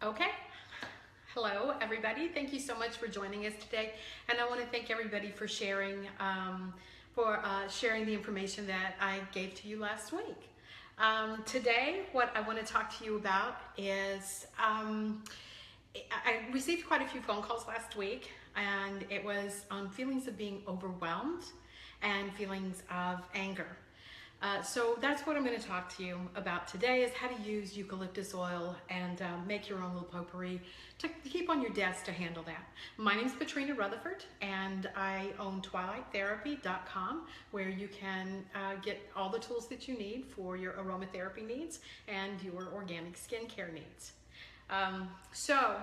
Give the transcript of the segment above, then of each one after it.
Okay. Hello, everybody. Thank you so much for joining us today. And I want to thank everybody for sharing the information that I gave to you last week. Today, what I want to talk to you about is I received quite a few phone calls last week, and it was on feelings of being overwhelmed and feelings of anger. So that's what I'm going to talk to you about today, is how to use eucalyptus oil and make your own little potpourri to keep on your desk to handle that. My name is Patrina Rutherford, and I own twilighttherapy.com, where you can get all the tools that you need for your aromatherapy needs and your organic skincare needs. So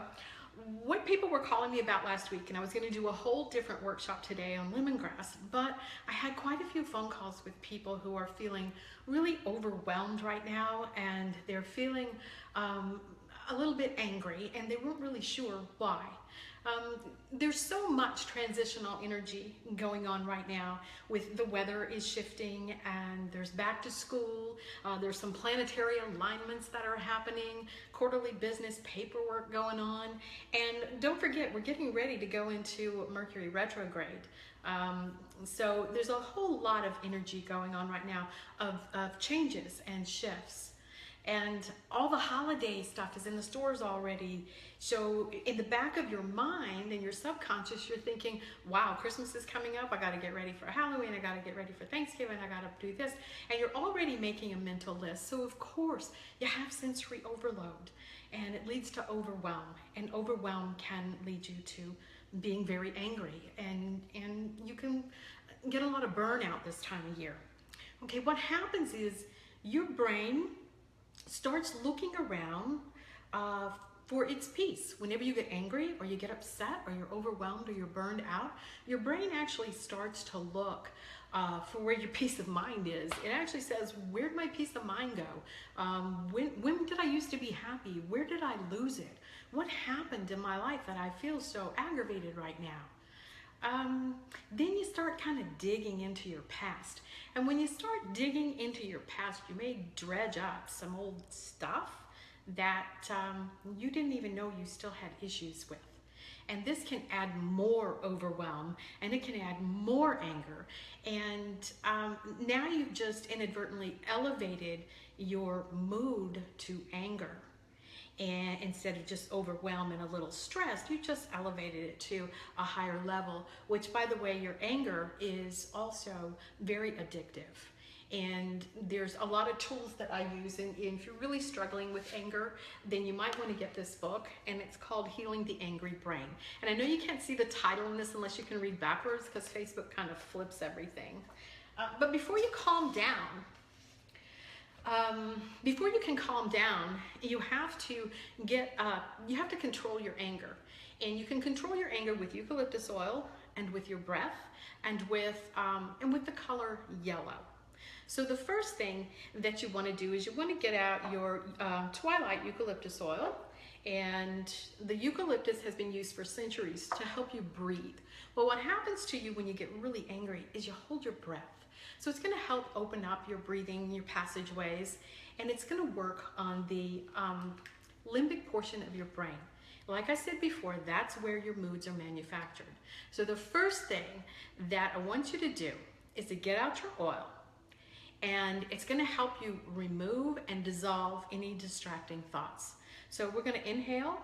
what people were calling me about last week, and I was going to do a whole different workshop today on lemongrass, but I had quite a few phone calls with people who are feeling really overwhelmed right now, and they're feeling a little bit angry, and they weren't really sure why. There's so much transitional energy going on right now. With the weather is shifting, and there's back to school, there's some planetary alignments that are happening, quarterly business paperwork going on, and don't forget, we're getting ready to go into Mercury retrograde. So there's a whole lot of energy going on right now of changes and shifts. And all the holiday stuff is in the stores already. So in the back of your mind and your subconscious, you're thinking, wow, Christmas is coming up. I got to get ready for Halloween. I got to get ready for Thanksgiving. I got to do this. And you're already making a mental list. So of course, you have sensory overload, and it leads to overwhelm. And overwhelm can lead you to being very angry. And you can get a lot of burnout this time of year. Okay, what happens is your brain starts looking around for its peace. Whenever you get angry or you get upset or you're overwhelmed or you're burned out, your brain actually starts to look for where your peace of mind is. It actually says, where'd my peace of mind go? When did I used to be happy? Where did I lose it? What happened in my life that I feel so aggravated right now? Then you start kind of digging into your past. And when you start digging into your past, you may dredge up some old stuff that you didn't even know you still had issues with. And this can add more overwhelm, and it can add more anger. And now you've just inadvertently elevated your mood to anger. And instead of just overwhelmed and a little stressed, you just elevated it to a higher level, which, by the way, your anger is also very addictive. And there's a lot of tools that I use, and if you're really struggling with anger, then you might want to get this book, and it's called Healing the Angry Brain. And I know you can't see the title in this unless you can read backwards, because Facebook kind of flips everything. But before you calm down, before you can calm down, you have to control your anger. And you can control your anger with eucalyptus oil and with your breath and with the color yellow. So the first thing that you want to do is you want to get out your Twilight eucalyptus oil. And the eucalyptus has been used for centuries to help you breathe. Well, what happens to you when you get really angry is you hold your breath. So it's going to help open up your breathing, your passageways, and it's going to work on the limbic portion of your brain. Like I said before, that's where your moods are manufactured. So the first thing that I want you to do is to get out your oil, and it's going to help you remove and dissolve any distracting thoughts. So we're going to inhale,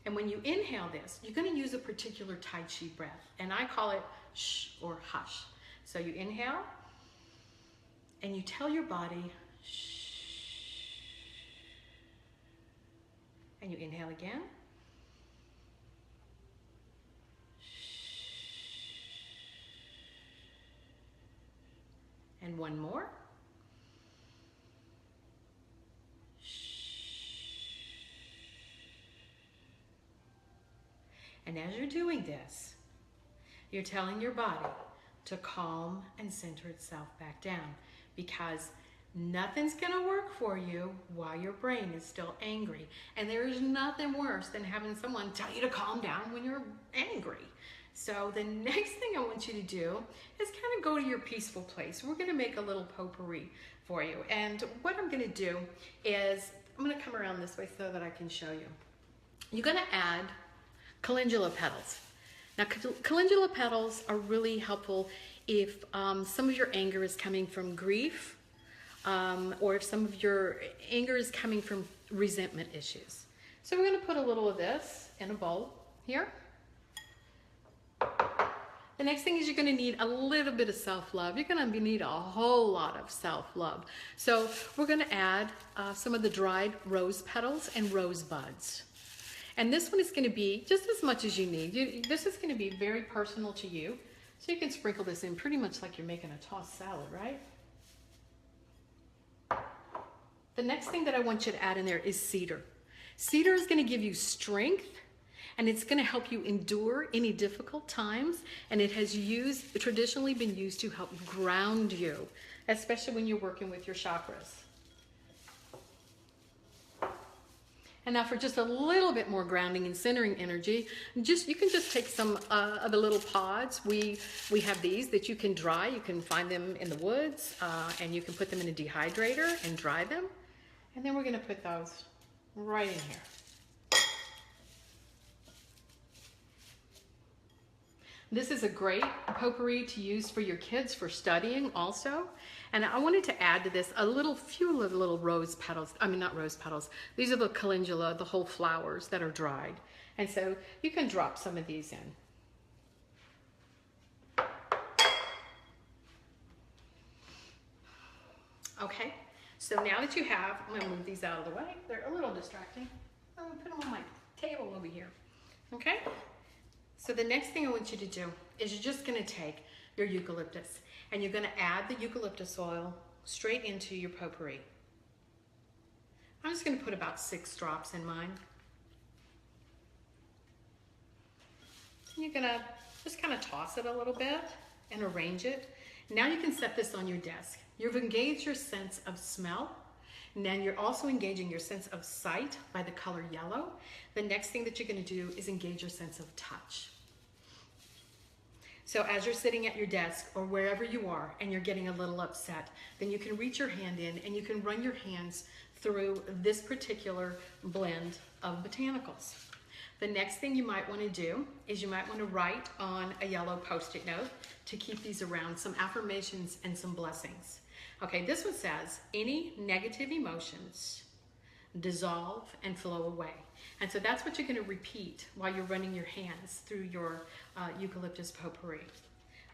and when you inhale this, you're going to use a particular Tai Chi breath, and I call it shh or hush. So you inhale, and you tell your body, shh. And you inhale again. Shh. And one more. Shh. And as you're doing this, you're telling your body to calm and center itself back down, because nothing's going to work for you while your brain is still angry. And there is nothing worse than having someone tell you to calm down when you're angry. So the next thing I want you to do is kind of go to your peaceful place. We're going to make a little potpourri for you. And what I'm going to do is I'm going to come around this way so that I can show you. you're going to add calendula petals. Now, calendula petals are really helpful if some of your anger is coming from grief, or if some of your anger is coming from resentment issues. So we're going to put a little of this in a bowl here. The next thing is you're going to need a little bit of self-love. You're going to need a whole lot of self-love. So we're going to add some of the dried rose petals and rose buds. And this one is going to be just as much as you need. This is going to be very personal to you. So you can sprinkle this in pretty much like you're making a tossed salad, right? The next thing that I want you to add in there is cedar. Cedar is going to give you strength, and it's going to help you endure any difficult times, and it has traditionally been used to help ground you, especially when you're working with your chakras. And now for just a little bit more grounding and centering energy, you can just take some of the little pods. We have these that you can dry. You can find them in the woods, and you can put them in a dehydrator and dry them. And then we're going to put those right in here. This is a great potpourri to use for your kids for studying also. And I wanted to add to this a few of the little rose petals. I mean, not rose petals. These are the calendula, the whole flowers that are dried. And so you can drop some of these in. Okay, so now that you have, I'm going to move these out of the way. They're a little distracting. I'm going to put them on my table over here. Okay? So the next thing I want you to do is you're just going to take your eucalyptus and you're going to add the eucalyptus oil straight into your potpourri. I'm just going to put about 6 drops in mine. You're going to just kind of toss it a little bit and arrange it. Now you can set this on your desk. You've engaged your sense of smell. Now you're also engaging your sense of sight by the color yellow. The next thing that you're going to do is engage your sense of touch. So as you're sitting at your desk or wherever you are and you're getting a little upset, then you can reach your hand in and you can run your hands through this particular blend of botanicals. The next thing you might want to do is you might want to write on a yellow Post-it note to keep these around some affirmations and some blessings. Okay, this one says, any negative emotions dissolve and flow away. And so that's what you're going to repeat while you're running your hands through your eucalyptus potpourri.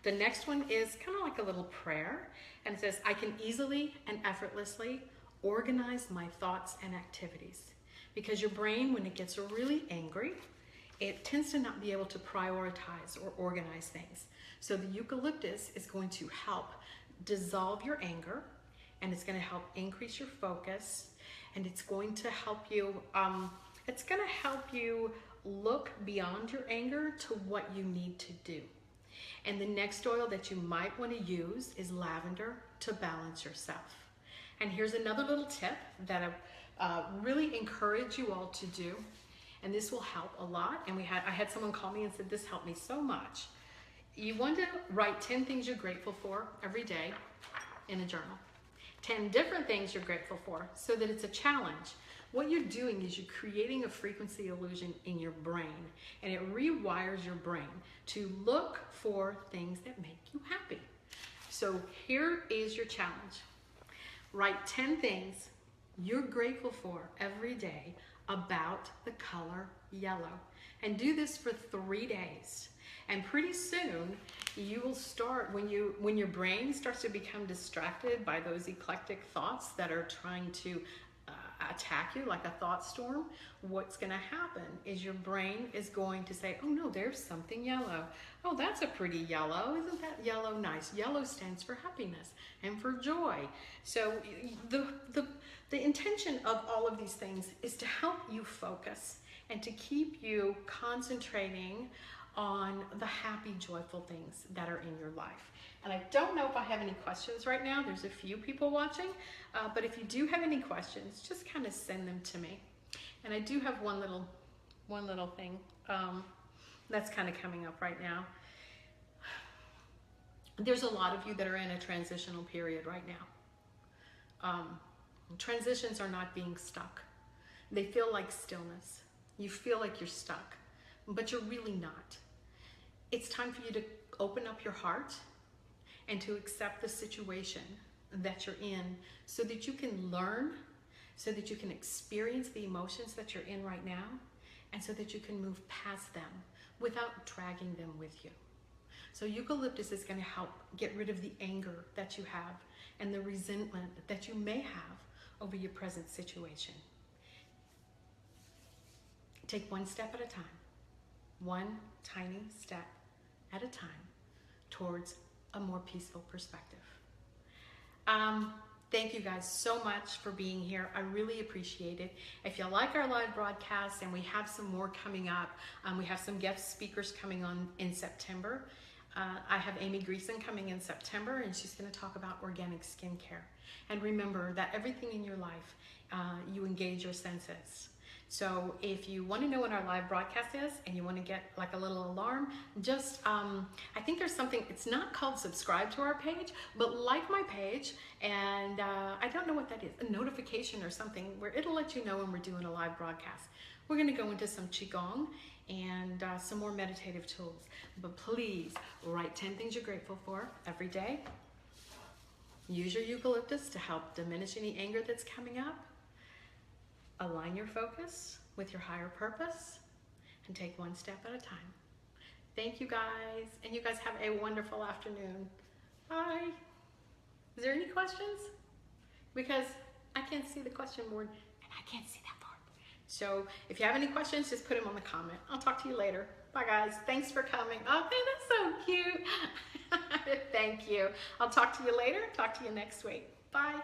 The next one is kind of like a little prayer, and it says, I can easily and effortlessly organize my thoughts and activities. Because your brain, when it gets really angry, it tends to not be able to prioritize or organize things. So the eucalyptus is going to help dissolve your anger, and it's going to help increase your focus, and it's going to help you look beyond your anger to what you need to do. And the next oil that you might want to use is lavender to balance yourself. And here's another little tip that I really encourage you all to do, and this will help a lot. And I had someone call me and said, this helped me so much. You want to write 10 things you're grateful for every day in a journal. 10 different things you're grateful for, so that it's a challenge. What you're doing is you're creating a frequency illusion in your brain, and it rewires your brain to look for things that make you happy. So here is your challenge. Write 10 things you're grateful for every day about the color yellow, and do this for 3 days. And pretty soon you will start, when your brain starts to become distracted by those eclectic thoughts that are trying to attack you like a thought storm, what's going to happen is your brain is going to say, oh no, there's something yellow. Oh, that's a pretty yellow. Isn't that yellow nice? Yellow stands for happiness and for joy. So the intention of all of these things is to help you focus and to keep you concentrating on the happy, joyful things that are in your life. And I don't know if I have any questions right now. There's a few people watching, but if you do have any questions, just kind of send them to me. And I do have one little thing that's kind of coming up right now. There's a lot of you that are in a transitional period right now. Transitions are not being stuck. They feel like stillness. You feel like you're stuck, but you're really not. It's time for you to open up your heart and to accept the situation that you're in so that you can learn, so that you can experience the emotions that you're in right now, and so that you can move past them without dragging them with you. So eucalyptus is going to help get rid of the anger that you have and the resentment that you may have over your present situation. Take one step at a time, one tiny step at a time towards a more peaceful perspective. Thank you guys so much for being here. I really appreciate it. If you like our live broadcasts, and we have some more coming up, we have some guest speakers coming on in September. I have Amy Greason coming in September, and she's going to talk about organic skincare. And remember that everything in your life, you engage your senses. So if you want to know when our live broadcast is and you want to get like a little alarm, just, I think there's something, it's not called subscribe to our page, but like my page, and I don't know what that is, a notification or something where it'll let you know when we're doing a live broadcast. We're going to go into some Qigong and some more meditative tools. But please write 10 things you're grateful for every day. Use your eucalyptus to help diminish any anger that's coming up. Align your focus with your higher purpose and take one step at a time. Thank you guys, and you guys have a wonderful afternoon. Bye. Is there any questions? Because I can't see the question board and I can't see that board. So if you have any questions, just put them on the comment. I'll talk to you later. Bye guys. Thanks for coming. Oh, that's so cute. Thank you. I'll talk to you later. Talk to you next week. Bye.